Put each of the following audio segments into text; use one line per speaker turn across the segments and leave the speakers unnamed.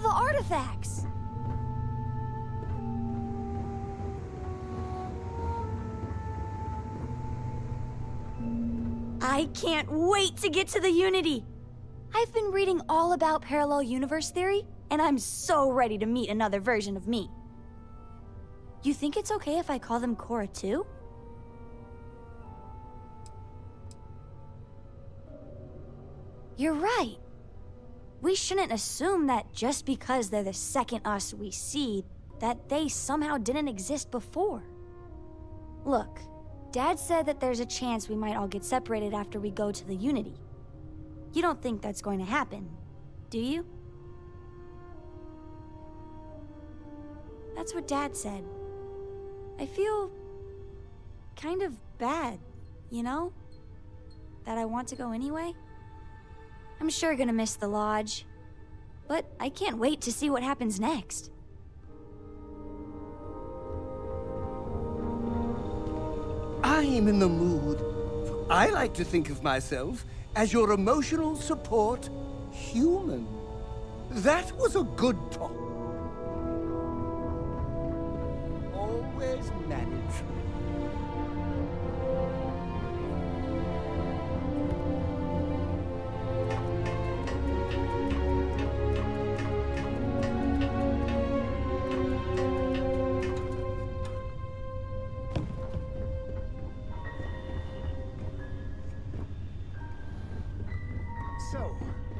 the artifacts! I can't wait to get to the Unity! I've been reading all about parallel universe theory, and I'm so ready to meet another version of me. You think it's okay if I call them Cora too? You're right. We shouldn't assume that just because they're the second us we see, that they somehow didn't exist before. Look, Dad said that there's a chance we might all get separated after we go to the Unity. You don't think that's going to happen, do you? That's what Dad said. I feel kind of bad, you know? That I want to go anyway. I'm sure gonna miss the lodge, but I can't wait to see what happens next.
I'm in the mood. I like to think of myself as your emotional support human. That was a good talk. Always manage.
So,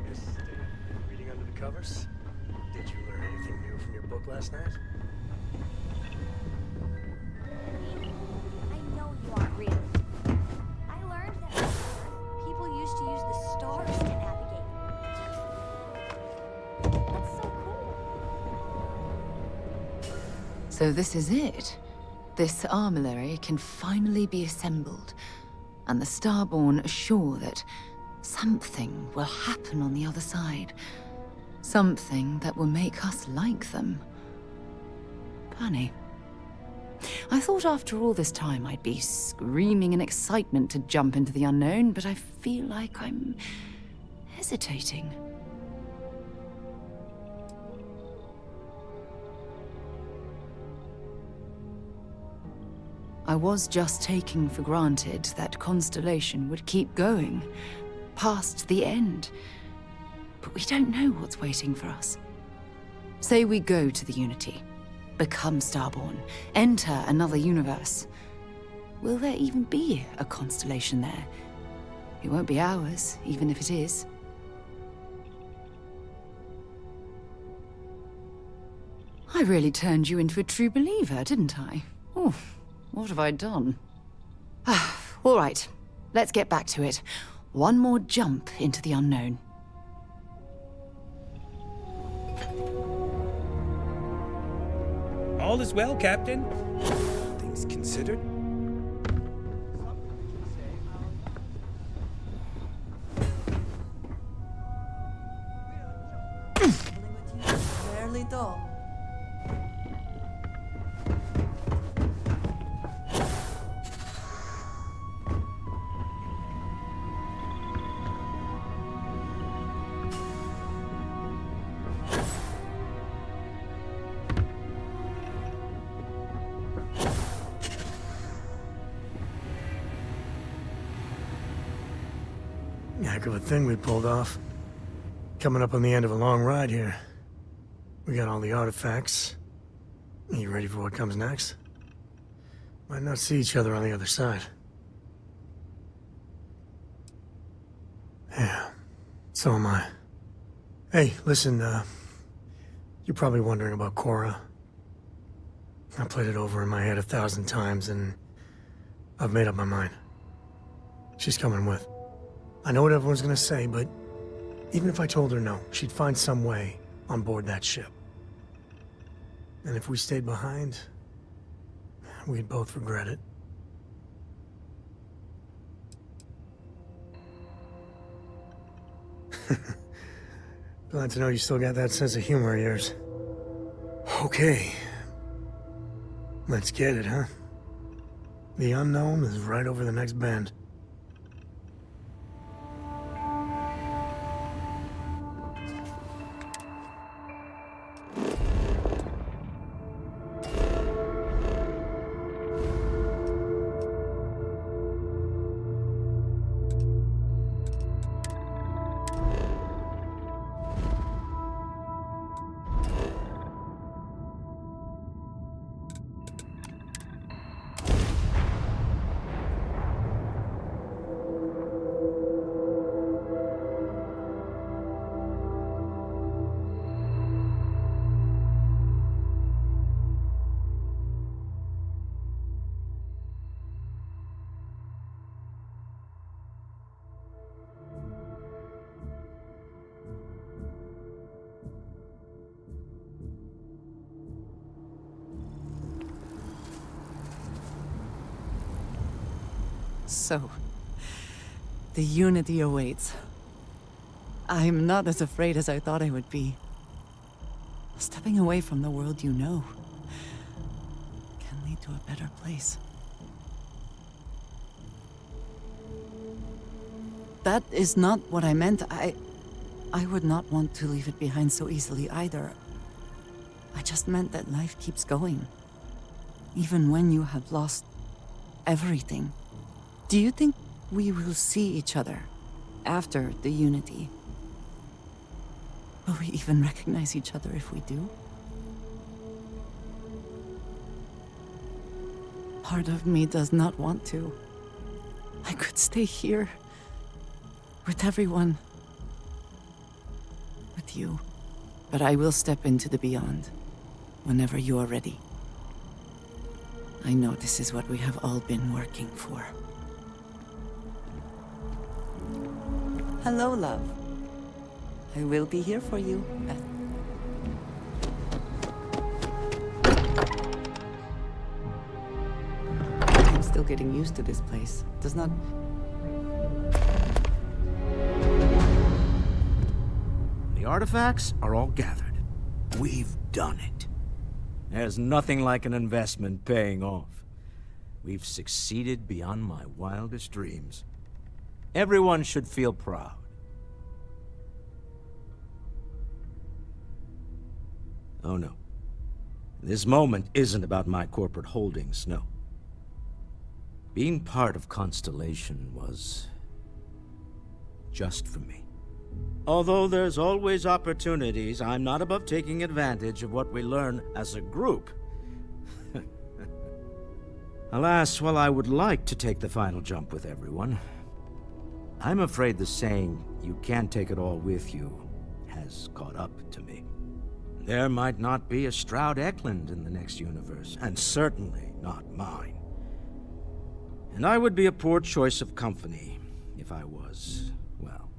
Miss reading under the covers? Did you learn anything new from your book last night?
I know you aren't reading. I learned that people used to use the stars to navigate. That's so cool.
So this is it. This armillary can finally be assembled, and the Starborn are sure that something will happen on the other side. Something that will make us like them. Funny. I thought after all this time I'd be screaming in excitement to jump into the unknown, but I feel like I'm hesitating. I was just taking for granted that Constellation would keep going, past the end. But we don't know what's waiting for us. Say we go to the Unity, become Starborn, enter another universe. Will there even be a Constellation there? It won't be ours, even if it is. I really turned you into a true believer, didn't I? Oh, what have I done? All right, let's get back to it. One more jump into the unknown.
All is well, Captain. Things considered.
Rarely dull.
Heck of a thing we pulled off. Coming up on the end of a long ride here. We got all the artifacts. You ready for what comes next? Might not see each other on the other side. Yeah, so am I. Hey, listen, you're probably wondering about Cora. I played it over in my head 1,000 times, and I've made up my mind. She's coming with. I know what everyone's gonna say, but even if I told her no, she'd find some way on board that ship. And if we stayed behind, we'd both regret it. Glad to know you still got that sense of humor of yours. Okay. Let's get it, huh? The unknown is right over the next bend.
So, the Unity awaits. I'm not as afraid as I thought I would be. Stepping away from the world you know can lead to a better place. That is not what I meant. I would not want to leave it behind so easily either. I just meant that life keeps going. Even when you have lost everything. Do you think we will see each other after the Unity? Will we even recognize each other if we do? Part of me does not want to. I could stay here. With everyone. With you. But I will step into the beyond. Whenever you are ready. I know this is what we have all been working for. Hello, love. I will be here for you. I'm still getting used to this place. Does not...
The artifacts are all gathered. We've done it. There's nothing like an investment paying off. We've succeeded beyond my wildest dreams. Everyone should feel proud. Oh no. This moment isn't about my corporate holdings, no. Being part of Constellation was just for me. Although there's always opportunities, I'm not above taking advantage of what we learn as a group. Alas, while I would like to take the final jump with everyone, I'm afraid the saying, "you can't take it all with you," has caught up to me. There might not be a Stroud Eklund in the next universe, and certainly not mine. And I would be a poor choice of company if I was, well,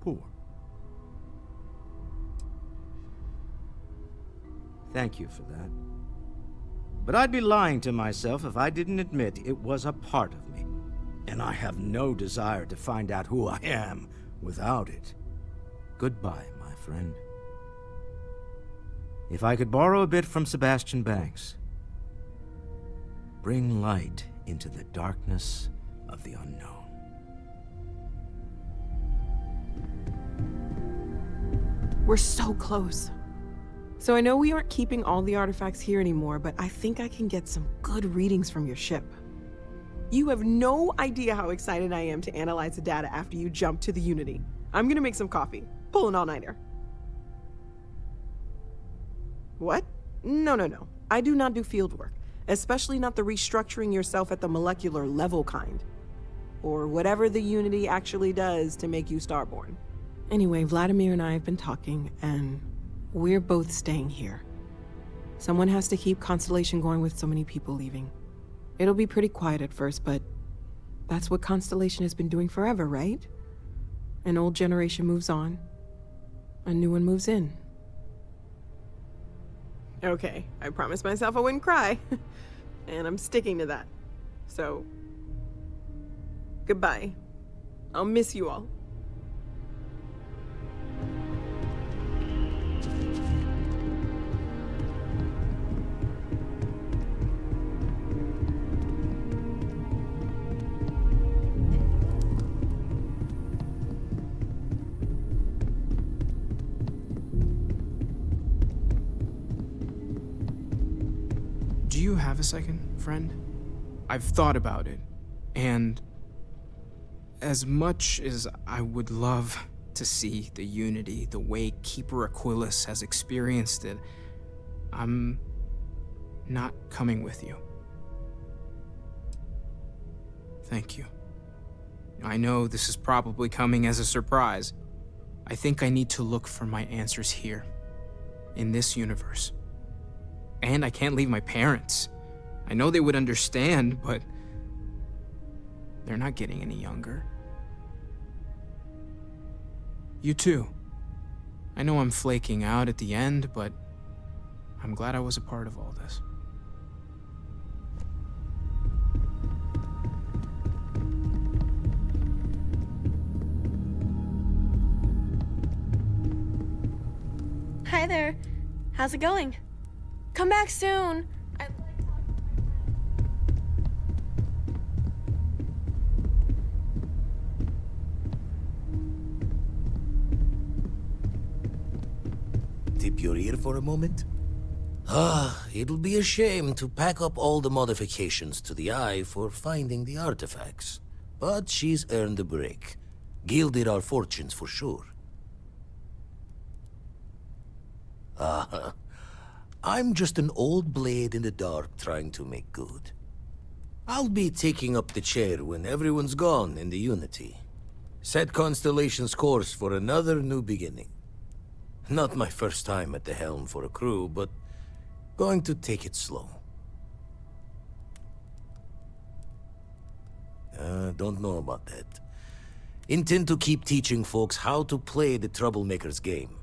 poor. Thank you for that. But I'd be lying to myself if I didn't admit it was a part of me. And I have no desire to find out who I am without it. Goodbye, my friend. If I could borrow a bit from Sebastian Banks. Bring light into the darkness of the unknown.
We're so close. So I know we aren't keeping all the artifacts here anymore, but I think I can get some good readings from your ship. You have no idea how excited I am to analyze the data after you jump to the Unity. I'm gonna make some coffee. Pull an all-nighter. What? No. I do not do field work, especially not the restructuring yourself at the molecular level kind. Or whatever the Unity actually does to make you starborn. Anyway, Vladimir and I have been talking, and we're both staying here. Someone has to keep Constellation going with so many people leaving. It'll be pretty quiet at first, but that's what Constellation has been doing forever, right? An old generation moves on, a new one moves in. Okay, I promised myself I wouldn't cry, and I'm sticking to that. So, goodbye. I'll miss you all.
Do you have a second, friend? I've thought about it, and as much as I would love to see the Unity the way Keeper Aquilus has experienced it, I'm not coming with you. Thank you. I know this is probably coming as a surprise. I think I need to look for my answers here, in this universe. And I can't leave my parents. I know they would understand, but they're not getting any younger. You too. I know I'm flaking out at the end, but I'm glad I was a part of all this.
Hi there. How's it going? Come back soon.
Tip your ear for a moment? Ah, it'll be a shame to pack up all the modifications to the Eye for finding the artifacts. But she's earned a break. Gilded our fortunes for sure. I'm just an old blade in the dark trying to make good. I'll be taking up the chair when everyone's gone in the Unity. Set Constellation's course for another new beginning. Not my first time at the helm for a crew, but going to take it slow. Don't know about that. Intend to keep teaching folks how to play the Troublemaker's game.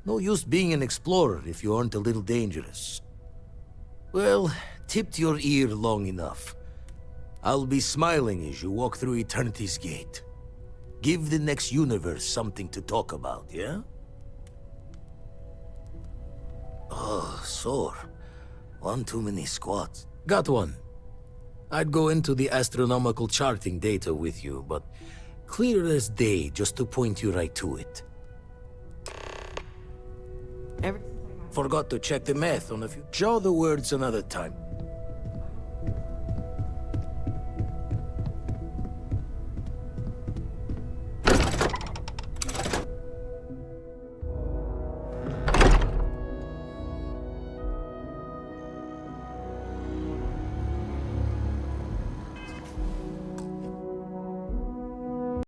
No use being an explorer if you aren't a little dangerous. Well, tipped your ear long enough. I'll be smiling as you walk through Eternity's gate. Give the next universe something to talk about, yeah? Oh, sore. One too many squats. Got one. I'd go into the astronomical charting data with you, but clear as day just to point you right to it. Forgot to check the math on a few. Jaw the words another time.